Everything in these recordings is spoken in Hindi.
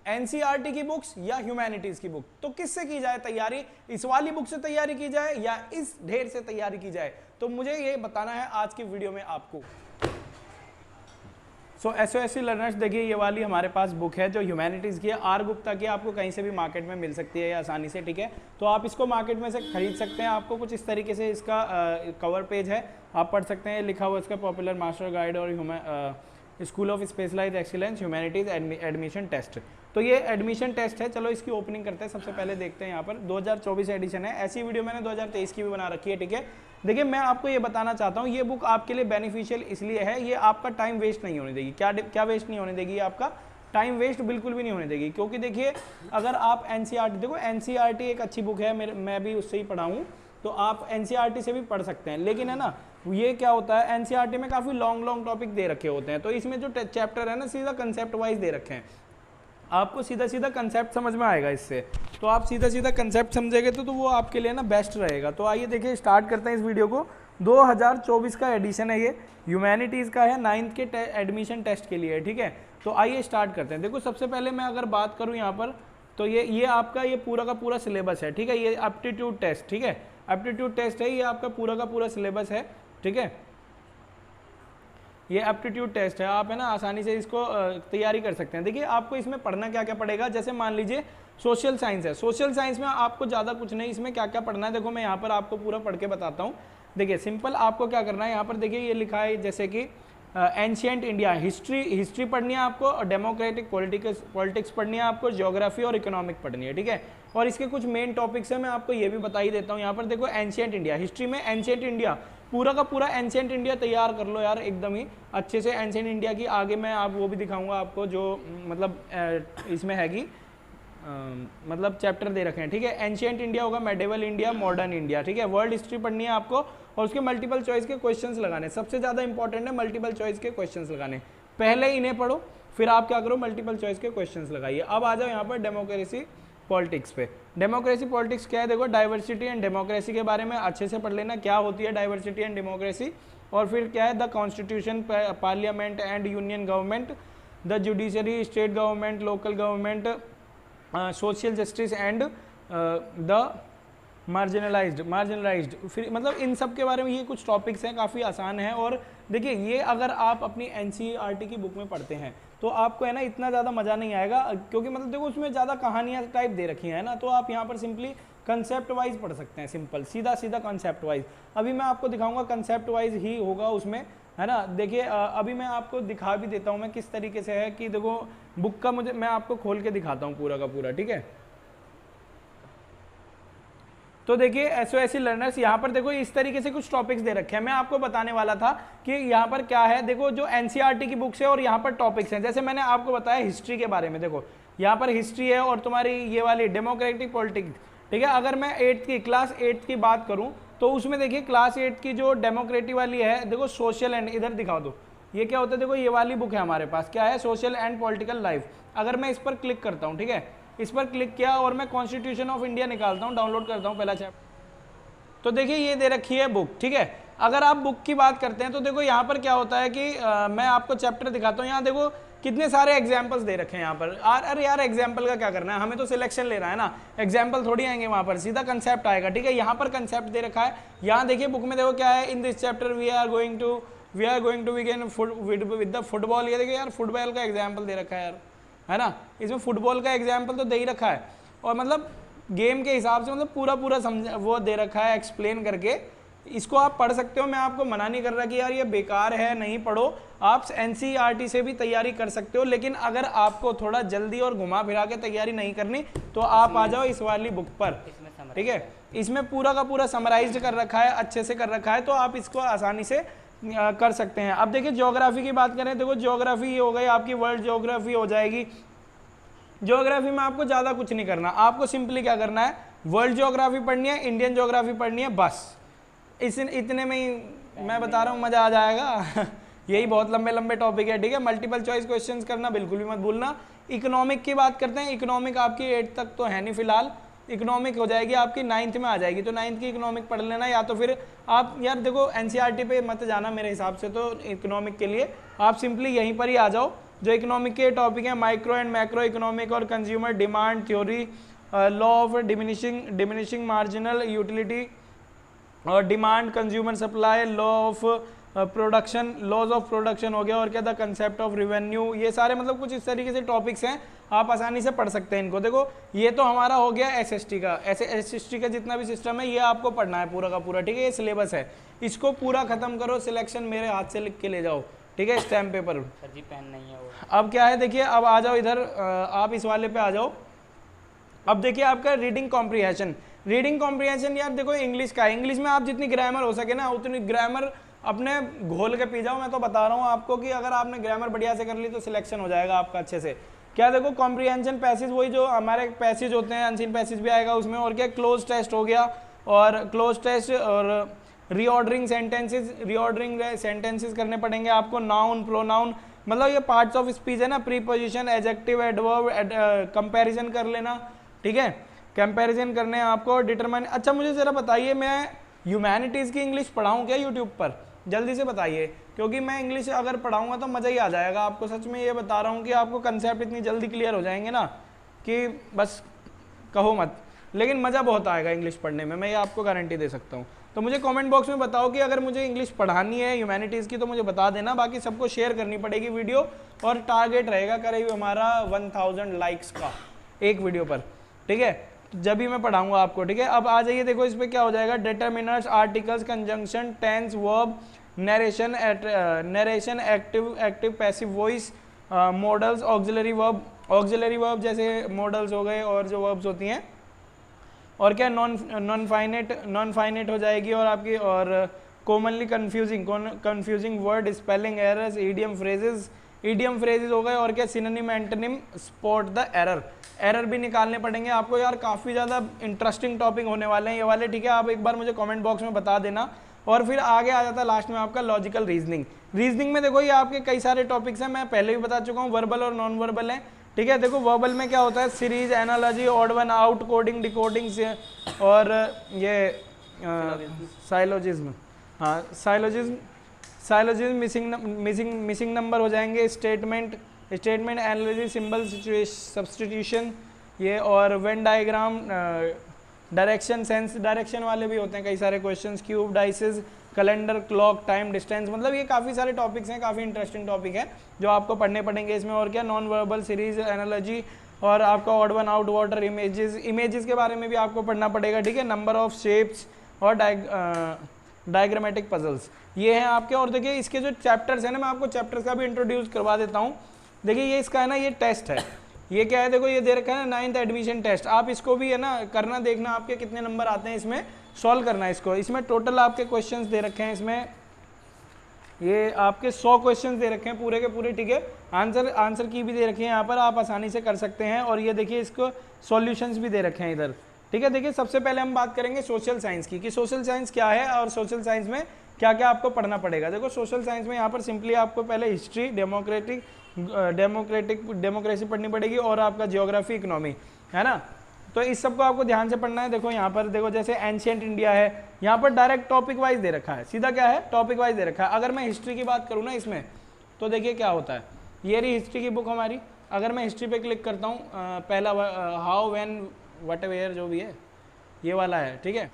एनसीईआरटी की बुक्स या ह्यूमैनिटीज की बुक, तो किससे की जाए तैयारी, इस वाली बुक से तैयारी की जाए या इस ढेर से तैयारी की जाए, तो मुझे ये बताना है आज की वीडियो में आपको। सो एसओएससी लर्नर्स, देखिए ये वाली हमारे पास बुक है जो ह्यूमैनिटीज़ की है, आर गुप्ता की, आपको कहीं से भी मार्केट में मिल सकती है आसानी से, ठीक है। तो आप इसको मार्केट में से खरीद सकते हैं। आपको कुछ इस तरीके से इसका कवर पेज है, आप पढ़ सकते हैं, लिखा हुआ इसका पॉपुलर मास्टर गाइड और school of specialised excellence humanities admission test. तो ये एडमिशन टेस्ट है। चलो इसकी ओपनिंग करते हैं। सबसे पहले देखते हैं यहाँ पर 2024 एडिशन है। ऐसी वीडियो मैंने 2023 की भी बना रखी है, ठीक है। देखिए मैं आपको ये बताना चाहता हूँ, ये बुक आपके लिए बेनिफिशियल इसलिए है, ये आपका टाइम वेस्ट नहीं होने देगी। क्या वेस्ट नहीं होने देगी, आपका टाइम वेस्ट बिल्कुल भी नहीं होने देगी। क्योंकि देखिए अगर आप एनसीईआरटी, देखो एनसीईआरटी एक अच्छी बुक है, मैं भी उससे ही पढ़ा हूँ, तो आप एनसीईआरटी से भी पढ़ सकते हैं। लेकिन है ना, ये क्या होता है, एनसीईआरटी में काफ़ी लॉन्ग टॉपिक दे रखे होते हैं, तो इसमें जो चैप्टर है ना सीधा कंसेप्ट वाइज दे रखे हैं, आपको सीधा कंसेप्ट समझ में आएगा इससे। तो आप सीधा कंसेप्ट समझेंगे तो वो आपके लिए ना बेस्ट रहेगा। तो आइए देखिए स्टार्ट करते हैं इस वीडियो को। 2024 का एडिशन है ये, ह्यूमैनिटीज़ का है, 9th के एडमिशन टेस्ट के लिए, ठीक है। तो आइए स्टार्ट करते हैं। देखो सबसे पहले मैं अगर बात करूँ यहाँ पर, तो ये आपका ये पूरा का पूरा सिलेबस है, ठीक है। ये एप्टीट्यूड टेस्ट, ठीक है, एप्टीट्यूड टेस्ट है, ये आपका पूरा का पूरा सिलेबस है, ठीक है। ये एप्टीट्यूड टेस्ट है, आप है ना आसानी से इसको तैयारी कर सकते हैं। देखिए आपको इसमें पढ़ना क्या क्या पड़ेगा, जैसे मान लीजिए सोशल साइंस है, सोशल साइंस में आपको ज़्यादा कुछ नहीं, इसमें क्या क्या पढ़ना है देखो मैं यहाँ पर आपको पूरा पढ़ के बताता हूँ। देखिए सिंपल आपको क्या करना है, यहाँ पर देखिए ये लिखा है जैसे कि एंशिएंट इंडिया, हिस्ट्री पढ़नी है आपको, और डेमोक्रेटिक पॉलिटिक्स पढ़नी है आपको, ज्योग्राफी और इकोनॉमिक पढ़नी है, ठीक है। और इसके कुछ मेन टॉपिक्स है, मैं आपको ये भी बता ही देता हूँ। यहाँ पर देखो एंशिएंट इंडिया, हिस्ट्री में एंशिएंट इंडिया, पूरा का पूरा एंशिएंट इंडिया तैयार कर लो यार एकदम ही अच्छे से। एंशिएंट इंडिया की आगे मैं आप वो भी दिखाऊंगा आपको जो मतलब इसमें हैगी, मतलब चैप्टर दे रखे हैं, ठीक है। एंशिएंट इंडिया होगा, मेडिवल इंडिया, मॉडर्न इंडिया, ठीक है। वर्ल्ड हिस्ट्री पढ़नी है आपको, और उसके मल्टीपल चॉइस के क्वेश्चंस लगाने, सबसे ज़्यादा इंपॉर्टेंट है मल्टीपल चॉइस के क्वेश्चंस लगाने। पहले इन्हें पढ़ो, फिर आप क्या करो, मल्टीपल चॉइस के क्वेश्चंस लगाइए। अब आ जाओ यहाँ पर डेमोक्रेसी पॉलिटिक्स पे। डेमोक्रेसी पॉलिटिक्स क्या है, देखो डाइवर्सिटी एंड डेमोक्रेसी के बारे में अच्छे से पढ़ लेना, क्या होती है डाइवर्सिटी एंड डेमोक्रेसी। और फिर क्या है, the constitution, parliament and union government, the judiciary, state government, local government, social justice and the marginalised, फिर मतलब इन सब के बारे में ये कुछ टॉपिक्स हैं, काफ़ी आसान है। और देखिए ये अगर आप अपनी एनसीईआरटी की बुक में पढ़ते हैं तो आपको है ना इतना ज़्यादा मज़ा नहीं आएगा, क्योंकि मतलब देखो उसमें ज़्यादा कहानियाँ टाइप दे रखी हैं ना, तो आप यहाँ पर सिंपली कंसेप्ट वाइज पढ़ सकते हैं, सिंपल सीधा कंसेप्ट वाइज। अभी मैं आपको दिखाऊंगा कंसेप्ट वाइज ही होगा उसमें, है ना। देखिए अभी मैं आपको दिखा भी देता हूँ मैं किस तरीके से है कि देखो बुक का मैं आपको खोल के दिखाता हूँ पूरा का पूरा, ठीक है। तो देखिए एसओएससी लर्नर्स, यहाँ पर देखो इस तरीके से कुछ टॉपिक्स दे रखे हैं। मैं आपको बताने वाला था कि यहाँ पर क्या है, देखो जो एनसीईआरटी की बुक्स है और यहाँ पर टॉपिक्स हैं, जैसे मैंने आपको बताया हिस्ट्री के बारे में, देखो यहाँ पर हिस्ट्री है और तुम्हारी ये वाली डेमोक्रेटिक पॉलिटिक्स, ठीक है। अगर मैं क्लास 8 की बात करूँ तो उसमें देखिए क्लास 8 की जो डेमोक्रेटिक वाली है, देखो सोशल एंड, इधर दिखा दो, ये क्या होता है, देखो ये वाली बुक है हमारे पास, क्या है, सोशल एंड पॉलिटिकल लाइफ। अगर मैं इस पर क्लिक करता हूँ, ठीक है, इस पर क्लिक किया और मैं कॉन्स्टिट्यूशन ऑफ इंडिया निकालता हूँ, डाउनलोड करता हूँ पहला चैप्टर, तो देखिए ये दे रखी है बुक, ठीक है। अगर आप बुक की बात करते हैं तो देखो यहाँ पर क्या होता है कि मैं आपको चैप्टर दिखाता हूँ। यहाँ देखो कितने सारे एग्जाम्पल्स दे रखे हैं यहाँ पर। अरे यार एग्जाम्पल का क्या करना है, हमें तो सिलेक्शन लेना है ना, एग्जाम्पल थोड़ी आएंगे वहाँ पर, सीधा कंसेप्ट आएगा, ठीक है। यहाँ पर कंसेप्ट दे रखा है। यहाँ देखिए बुक में देखो क्या है, in this chapter we are going to begin with the football. ये देखिए यार फुटबॉल का एग्जाम्पल दे रखा है यार, है ना, इसमें फुटबॉल का एग्जाम्पल तो दे ही रखा है, और मतलब गेम के हिसाब से मतलब पूरा समझ वो दे रखा है एक्सप्लेन करके। इसको आप पढ़ सकते हो, मैं आपको मना नहीं कर रहा कि यार ये बेकार है नहीं पढ़ो, आप एनसीईआरटी से भी तैयारी कर सकते हो। लेकिन अगर आपको थोड़ा जल्दी और घुमा फिरा के तैयारी नहीं करनी तो आप आ जाओ इस वाली बुक पर, ठीक है। इसमें पूरा का पूरा समराइज्ड कर रखा है, अच्छे से कर रखा है, तो आप इसको आसानी से कर सकते हैं। अब देखिए ज्योग्राफी की बात करें, देखो ज्योग्राफी ये हो गई आपकी, वर्ल्ड ज्योग्राफी हो जाएगी। ज्योग्राफी में आपको ज़्यादा कुछ नहीं करना, आपको सिंपली क्या करना है, वर्ल्ड ज्योग्राफी पढ़नी है, इंडियन ज्योग्राफी पढ़नी है, बस इतने में ही मैं बता रहा हूँ मज़ा आ जाएगा। यही बहुत लंबे लंबे टॉपिक है, ठीक है। मल्टीपल चॉइस क्वेश्चंस करना बिल्कुल भी मत भूलना। इकोनॉमिक की बात करते हैं, इकोनॉमिक आपकी 8 तक तो है नहीं फिलहाल, इकोनॉमिक हो जाएगी आपकी 9th में आ जाएगी, तो 9th की इकोनॉमिक पढ़ लेना। या तो फिर आप यार देखो एनसीईआरटी पे मत जाना मेरे हिसाब से, तो इकोनॉमिक के लिए आप सिंपली यहीं पर ही आ जाओ, जो इकोनॉमिक के टॉपिक हैं, माइक्रो एंड मैक्रो इकोनॉमिक और consumer demand theory, law of diminishing marginal utility और demand consumer supply, law of production, laws of production हो गया, और क्या द कंसेप्ट ऑफ रिवेन्यू, ये सारे मतलब कुछ इस तरीके से टॉपिक्स हैं, आप आसानी से पढ़ सकते हैं इनको। देखो ये तो हमारा हो गया एसएसटी का, ऐसे एसएसटी का जितना भी सिस्टम है ये आपको पढ़ना है पूरा का पूरा, ठीक है, ये सिलेबस है, इसको पूरा खत्म करो, सिलेक्शन मेरे हाथ से लिख के ले जाओ, ठीक है, स्टैम्प पेपर। सर जी पेन नहीं है वो। अब क्या है देखिए, अब आ जाओ इधर, आप इस वाले पे आ जाओ। अब देखिए आपका रीडिंग कॉम्प्रिहेंशन, रीडिंग कॉम्प्रिहेंशन यार देखो इंग्लिश का है, इंग्लिश में आप जितनी ग्रामर हो सके ना उतनी ग्रामर अपने घोल के पी जाओ। मैं तो बता रहा हूँ आपको कि अगर आपने ग्रामर बढ़िया से कर ली तो सिलेक्शन हो जाएगा आपका अच्छे से। क्या देखो कॉम्प्रिहेंशन पैसेज, वही जो हमारे पैसेज होते हैं, अनसीन पैसेज भी आएगा उसमें, और क्या क्लोज टेस्ट हो गया, और क्लोज टेस्ट और रीऑर्डरिंग सेंटेंसेस करने पड़ेंगे आपको, नाउन प्रोनाउन, मतलब ये पार्ट्स ऑफ स्पीच है ना, प्रीपोजिशन एडजेक्टिव एडवर्ब, कंपैरिजन कर लेना, ठीक है, कंपैरिजन करने हैं आपको, डिटरमाइन। अच्छा मुझे ज़रा बताइए, मैं ह्यूमैनिटीज़ की इंग्लिश पढ़ाऊँ क्या यूट्यूब पर, जल्दी से बताइए, क्योंकि मैं इंग्लिश अगर पढ़ाऊँगा तो मज़ा ही आ जाएगा आपको, सच में ये बता रहा हूँ कि आपको कंसेप्ट इतनी जल्दी क्लियर हो जाएंगे ना कि बस कहो मत, लेकिन मज़ा बहुत आएगा इंग्लिश पढ़ने में, मैं ये आपको गारंटी दे सकता हूँ। तो मुझे कमेंट बॉक्स में बताओ कि अगर मुझे इंग्लिश पढ़ानी है ह्यूमैनिटीज़ की तो मुझे बता देना, बाकी सबको शेयर करनी पड़ेगी वीडियो, और टारगेट रहेगा करीब हमारा 1000 लाइक्स का एक वीडियो पर, ठीक है, जब भी मैं पढ़ाऊंगा आपको, ठीक है। अब आ जाइए, देखो इस पर क्या हो जाएगा, determiners, articles, conjunction, tense, verb, narration, active passive voice, modals, auxiliary verb जैसे मॉडल्स हो गए, और जो वर्ब्स होती हैं, और क्या नॉन फाइनेट हो जाएगी, और आपकी और commonly confusing word, spelling errors, idiom phrases हो गए, और क्या synonym antonym, spot the error भी निकालने पड़ेंगे आपको। यार काफ़ी ज़्यादा इंटरेस्टिंग टॉपिक होने वाले हैं ये वाले, ठीक है, आप एक बार मुझे कमेंट बॉक्स में बता देना। और फिर आगे आ जाता है लास्ट में आपका लॉजिकल रीजनिंग में देखो ये आपके कई सारे टॉपिक्स हैं, मैं पहले भी बता चुका हूँ, वर्बल और नॉन वर्बल हैं, ठीक है। देखो वर्बल में क्या होता है, series, analogy, odd one out, coding, decoding, और ये साइलोजिज्म, हाँ साइलोजिज्म, मिसिंग नंबर हो जाएंगे, स्टेटमेंट एनालिसिस, सिंबल सब्स्टिट्यूशन, ये और Venn diagram, direction, sense direction वाले भी होते हैं कई सारे questions, cube, dices, calendar, clock, time, distance, मतलब ये काफ़ी सारे टॉपिक्स हैं, काफ़ी इंटरेस्टिंग टॉपिक है जो आपको पढ़ने पड़ेंगे इसमें। और क्या नॉन वर्बल, सीरीज, एनालॉजी, और आपका odd one out, water, images के बारे में भी आपको पढ़ना पड़ेगा, ठीक है, नंबर ऑफ शेप्स, और डायग्रामेटिक पजल्स, ये हैं आपके। और देखिए इसके जो चैप्टर्स हैं ना, मैं आपको चैप्टर्स का भी इंट्रोड्यूस करवा देता हूँ। देखिए ये इसका है ना, ये टेस्ट है, ये क्या है, देखो ये दे रखा है ना 9th एडमिशन टेस्ट, आप इसको भी है ना करना, देखना आपके कितने नंबर आते हैं, इसमें सॉल्व करना है इसको। इसमें टोटल आपके क्वेश्चंस दे रखे हैं, इसमें ये आपके 100 क्वेश्चंस दे रखे हैं पूरे के पूरे, ठीक है, आंसर की भी दे रखी है यहाँ पर, आप आसानी से कर सकते हैं। और ये देखिए इसको सॉल्यूशंस भी दे रखे हैं इधर, ठीक है। देखिए सबसे पहले हम बात करेंगे सोशल साइंस की, कि सोशल साइंस क्या है और सोशल साइंस में क्या क्या आपको पढ़ना पड़ेगा। देखो सोशल साइंस में यहाँ पर सिंपली आपको पहले हिस्ट्री, डेमोक्रेसी पढ़नी पड़ेगी, और आपका जियोग्राफी, इकोनॉमी, है ना, तो इस सबको आपको ध्यान से पढ़ना है। देखो यहाँ पर देखो जैसे एंशिएंट इंडिया है, यहाँ पर डायरेक्ट टॉपिक वाइज दे रखा है, सीधा क्या है टॉपिक वाइज दे रखा है। अगर मैं हिस्ट्री की बात करूँ ना इसमें, तो देखिए क्या होता है, ये रही हिस्ट्री की बुक हमारी, अगर मैं हिस्ट्री पे क्लिक करता हूँ, पहला हाउ, व्हेन, व्हाट, वेयर, जो भी है ये वाला है, ठीक है,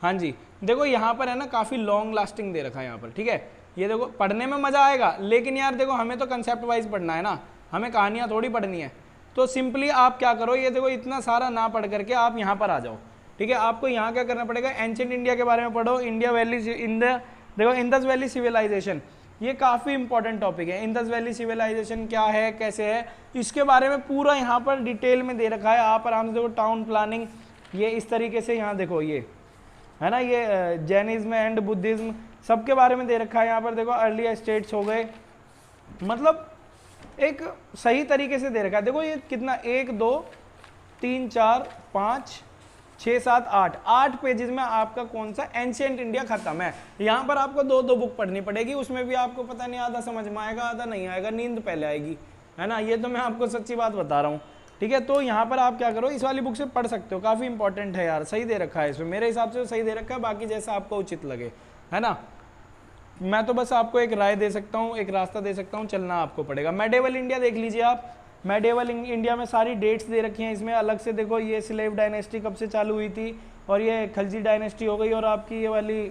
हाँ जी। देखो यहाँ पर है ना काफ़ी लॉन्ग लास्टिंग दे रखा है यहाँ पर, ठीक है, ये देखो पढ़ने में मज़ा आएगा, लेकिन यार देखो हमें तो कंसेप्ट वाइज पढ़ना है ना, हमें कहानियाँ थोड़ी पढ़नी है। तो सिंपली आप क्या करो, ये देखो इतना सारा ना पढ़ करके आप यहाँ पर आ जाओ, ठीक है। आपको यहाँ क्या करना पड़ेगा, एंशिएंट इंडिया के बारे में पढ़ो, इंडिया वैली, देखो इंडस वैली सिविलाइजेशन, ये काफ़ी इंपॉर्टेंट टॉपिक है। इंडस वैली सिविलाइजेशन क्या है, कैसे है, इसके बारे में पूरा यहाँ पर डिटेल में दे रखा है। आप आराम से देखो, टाउन प्लानिंग, ये इस तरीके से यहाँ देखो, ये है ना, ये जैनिज्म एंड बुद्धिज्म सबके बारे में दे रखा है यहाँ पर। देखो अर्ली स्टेट्स हो गए, मतलब एक सही तरीके से दे रखा है। देखो ये कितना, 1 2 3 4 5 6 7 8 पेजेस में आपका कौन सा एंशिएंट इंडिया खत्म है। यहाँ पर आपको 2 बुक पढ़नी पड़ेगी, उसमें भी आपको पता नहीं, आधा समझ में आएगा, आधा नहीं आएगा, नींद पहले आएगी, है ना, ये तो मैं आपको सच्ची बात बता रहा हूँ, ठीक है। तो यहाँ पर आप क्या करो, इस वाली बुक से पढ़ सकते हो, काफ़ी इंपॉर्टेंट है यार, सही दे रखा है इसमें, मेरे हिसाब से सही दे रखा है, बाकी जैसा आपको उचित लगे, है ना। मैं तो बस आपको एक राय दे सकता हूँ, एक रास्ता दे सकता हूँ, चलना आपको पड़ेगा। मेडिवल इंडिया देख लीजिए आप, मेडिवल इंडिया में सारी डेट्स दे रखी हैं इसमें अलग से। देखो ये स्लेव डायनेस्टी कब से चालू हुई थी, और ये खलजी डायनेस्टी हो गई, और आपकी ये वाली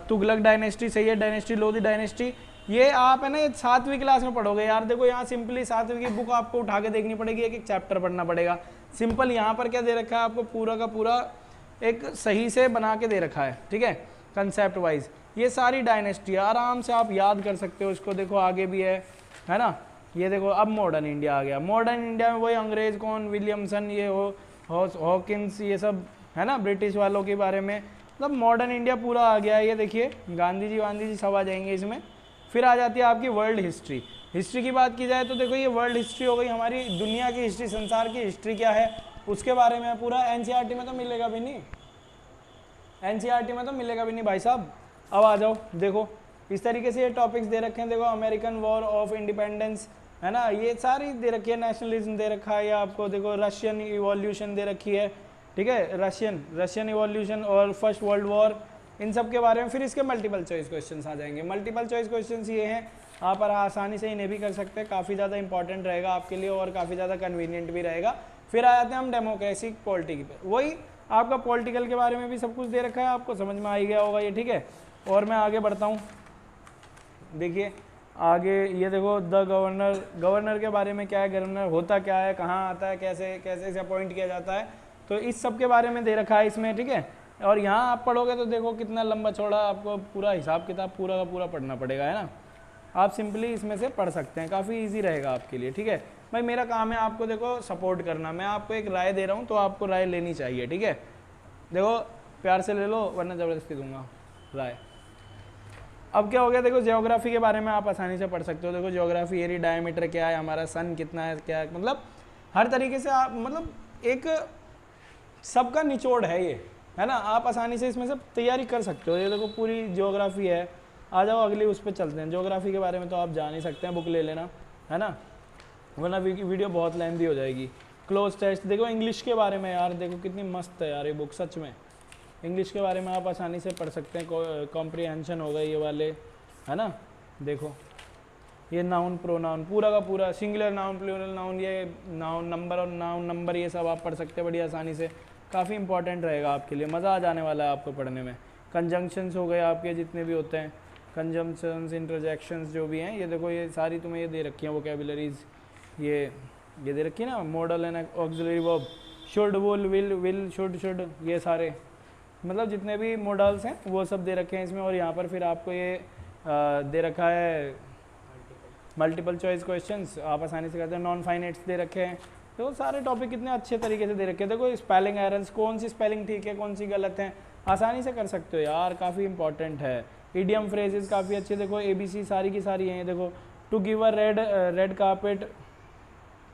Tughlaq dynasty, Syed dynasty, Lodhi dynasty, ये आप है ना ये 7वीं क्लास में पढ़ोगे यार। देखो यहाँ सिंपली 7वीं की बुक आपको उठा के देखनी पड़ेगी, एक एक चैप्टर पढ़ना पड़ेगा। सिंपल यहाँ पर क्या दे रखा है आपको, पूरा का पूरा एक सही से बना के दे रखा है, ठीक है, कंसेप्ट वाइज। ये सारी डायनेस्टी आराम से आप याद कर सकते हो इसको। देखो आगे भी है ना, ये देखो अब मॉडर्न इंडिया आ गया। मॉडर्न इंडिया में वही अंग्रेज कौन, विलियमसन, ये हॉकिंस, ये सब है ना, ब्रिटिश वालों के बारे में, मतलब मॉडर्न इंडिया पूरा आ गया है। ये देखिए गांधी जी सब आ जाएंगे इसमें। फिर आ जाती है आपकी वर्ल्ड हिस्ट्री। हिस्ट्री की बात की जाए तो देखो ये वर्ल्ड हिस्ट्री हो गई, हमारी दुनिया की हिस्ट्री, संसार की हिस्ट्री क्या है उसके बारे में पूरा। एनसीईआरटी में तो मिलेगा भी नहीं, एनसीईआरटी में तो मिलेगा भी नहीं भाई साहब। अब आ जाओ, देखो इस तरीके से ये टॉपिक्स दे रखे हैं। देखो अमेरिकन वॉर ऑफ इंडिपेंडेंस है ना, ये सारी दे रखी है। नेशनलिज्म दे रखा है आपको। देखो रशियन इवोल्यूशन दे रखी है, ठीक है, रशियन इवोल्यूशन और फर्स्ट वर्ल्ड वॉर, इन सब के बारे में। फिर इसके मल्टीपल चॉइस क्वेश्चंस आ जाएंगे। मल्टीपल चॉइस क्वेश्चंस ये हैं, आप आसानी से इन्हें भी कर सकते हैं, काफ़ी ज़्यादा इंपॉर्टेंट रहेगा आपके लिए और काफ़ी ज़्यादा कन्वीनियंट भी रहेगा। फिर आ जाते हैं हम डेमोक्रेसी पॉलिटी पे, वही आपका पॉलिटिकल के बारे में भी सब कुछ दे रखा है, आपको समझ में आ ही गया होगा ये, ठीक है। और मैं आगे बढ़ता हूँ, देखिए आगे ये देखो द गवर्नर के बारे में क्या है, गवर्नर होता क्या है, कहाँ आता है, कैसे कैसे इसे अपॉइंट किया जाता है, तो इस सब के बारे में दे रखा है इसमें, ठीक है। और यहाँ आप पढ़ोगे तो देखो कितना लंबा चौड़ा आपको पूरा हिसाब किताब पूरा का पूरा पढ़ना पड़ेगा, है ना। आप सिंपली इसमें से पढ़ सकते हैं, काफ़ी इजी रहेगा आपके लिए, ठीक है भाई। मेरा काम है आपको देखो सपोर्ट करना, मैं आपको एक राय दे रहा हूँ तो आपको राय लेनी चाहिए, ठीक है। देखो प्यार से ले लो वरना ज़बरदस्ती दूंगा राय। अब क्या हो गया, देखो ज्योग्राफी के बारे में आप आसानी से पढ़ सकते हो। देखो ज्योग्राफी एरिया डायमीटर क्या है, हमारा सन कितना है, क्या है, मतलब हर तरीके से आप मतलब एक सबका निचोड़ है ये, है ना। आप आसानी से इसमें से तैयारी कर सकते हो। ये देखो पूरी ज्योग्राफी है। आ जाओ अगली उस पर चलते हैं। ज्योग्राफी के बारे में तो आप जान ही सकते हैं, बुक ले लेना, है ना, वरना वीडियो बहुत लेंथी हो जाएगी। क्लोज टेस्ट देखो इंग्लिश के बारे में यार, देखो कितनी मस्त है यार ये बुक, सच में इंग्लिश के बारे में आप आसानी से पढ़ सकते हैं। कॉम्प्रिहेंशन हो गए ये वाले, है ना। देखो ये नाउन प्रोनाउन पूरा का पूरा, सिंगुलर नाउन प्लूरल नाउन, ये नाउन नंबर और नाउन नंबर, ये सब आप पढ़ सकते हैं बड़ी आसानी से। काफ़ी इंपॉर्टेंट रहेगा आपके लिए, मज़ा आ जाने वाला है आपको पढ़ने में। कंजंक्शंस हो गए आपके जितने भी होते हैं, कंजम्पशंस, इंटरजेक्शंस जो भी हैं, ये देखो ये सारी तुम्हें ये दे रखी हैं वोकेबुलरीज, ये दे रखी है ना। Model and auxiliary verb, should, will, should, ये सारे मतलब जितने भी मॉडल्स हैं वो सब दे रखे हैं इसमें। और यहाँ पर फिर आपको ये दे रखा है मल्टीपल चॉइस क्वेश्चंस, आप आसानी से करते हैं। नॉन फाइनाइट्स दे रखे हैं। तो सारे टॉपिक कितने अच्छे तरीके से दे रखे हैं। देखो स्पेलिंग एरर्स, कौन सी स्पेलिंग ठीक है कौन सी गलत है, आसानी से कर सकते हो यार, काफ़ी इंपॉर्टेंट है। इडियम फ्रेजेस काफ़ी अच्छे, देखो ABC सारी की सारी हैं। देखो to give a red carpet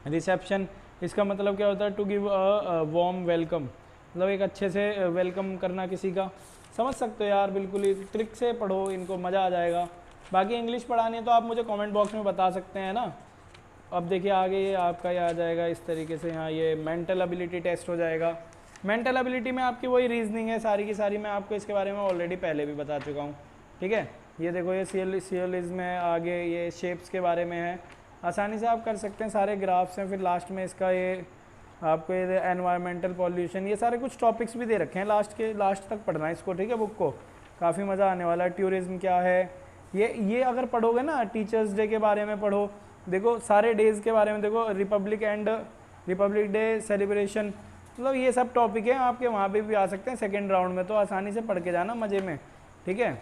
reception, इसका मतलब क्या होता है, to give a warm welcome, मतलब एक अच्छे से वेलकम करना किसी का, समझ सकते हो यार। बिल्कुल ही ट्रिक से पढ़ो इनको, मज़ा आ जाएगा। बाकी इंग्लिश पढ़ानी है तो आप मुझे कमेंट बॉक्स में बता सकते हैं ना। अब देखिए आगे ये आपका ये आ जाएगा इस तरीके से, यहाँ ये मेंटल एबिलिटी टेस्ट हो जाएगा। मेंटल एबिलिटी में आपकी वही रीजनिंग है सारी की सारी, मैं आपको इसके बारे में ऑलरेडी पहले भी बता चुका हूँ, ठीक है। ये देखो ये सियोलिज्म है, आगे ये शेप्स के बारे में है, आसानी से आप कर सकते हैं, सारे ग्राफ्स हैं। फिर लास्ट में इसका ये आपको ये एनवायरमेंटल पॉल्यूशन, ये सारे कुछ टॉपिक्स भी दे रखे हैं, लास्ट तक पढ़ना है इसको, ठीक है। बुक को काफ़ी मज़ा आने वाला है। टूरिज्म क्या है, ये अगर पढ़ोगे ना, टीचर्स डे के बारे में पढ़ो, देखो सारे डेज़ के बारे में देखो, रिपब्लिक डे सेलिब्रेशन, मतलब ये सब टॉपिक है आपके वहाँ पे भी आ सकते हैं सेकेंड राउंड में, तो आसानी से पढ़ के जाना मज़े में, ठीक है।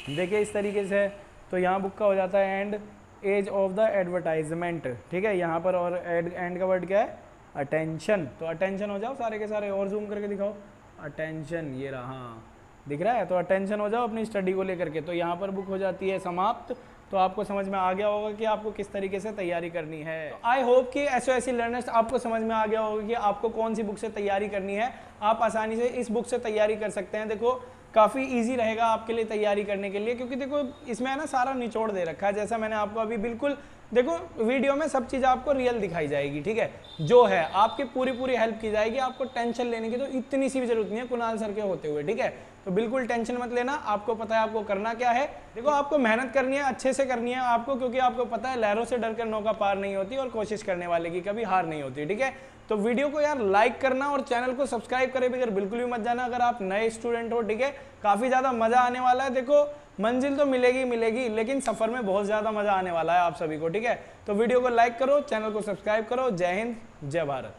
देखिए इस तरीके से, तो यहाँ बुक का हो जाता है and age of the advertisement, ठीक है। यहाँ पर और एंड का वर्ड क्या है, अटेंशन, तो अटेंशन हो जाओ सारे के सारे, और जूम करके दिखाओ, अटेंशन, ये रहा, हाँ दिख रहा है, तो अटेंशन हो जाओ अपनी स्टडी को लेकर के। तो यहाँ पर बुक हो जाती है समाप्त। तो आपको समझ में आ गया होगा कि आपको किस तरीके से तैयारी करनी है। आई होप कि SOSC लर्नर्स आपको समझ में आ गया होगा कि आपको कौन सी बुक से तैयारी करनी है। आप आसानी से इस बुक से तैयारी कर सकते हैं। देखो काफ़ी इजी रहेगा आपके लिए तैयारी करने के लिए, क्योंकि देखो इसमें है ना सारा निचोड़ दे रखा है, जैसा मैंने आपको अभी बिल्कुल देखो वीडियो में सब चीज़ आपको रियल दिखाई जाएगी, ठीक है, जो है आपकी पूरी हेल्प की जाएगी। आपको टेंशन लेने की तो इतनी सी भी जरूरत नहीं है कुणाल सर के होते हुए, ठीक है। तो बिल्कुल टेंशन मत लेना, आपको पता है आपको करना क्या है। देखो आपको मेहनत करनी है, अच्छे से करनी है आपको, क्योंकि आपको पता है लहरों से डरकर नौका पार नहीं होती और कोशिश करने वाले की कभी हार नहीं होती, ठीक है। तो वीडियो को यार लाइक करना और चैनल को सब्सक्राइब करे बगैर बिल्कुल भी मत जाना अगर आप नए स्टूडेंट हो, ठीक है। काफ़ी ज़्यादा मज़ा आने वाला है। देखो मंजिल तो मिलेगी लेकिन सफ़र में बहुत ज़्यादा मज़ा आने वाला है आप सभी को, ठीक है। तो वीडियो को लाइक करो, चैनल को सब्सक्राइब करो। जय हिंद, जय भारत।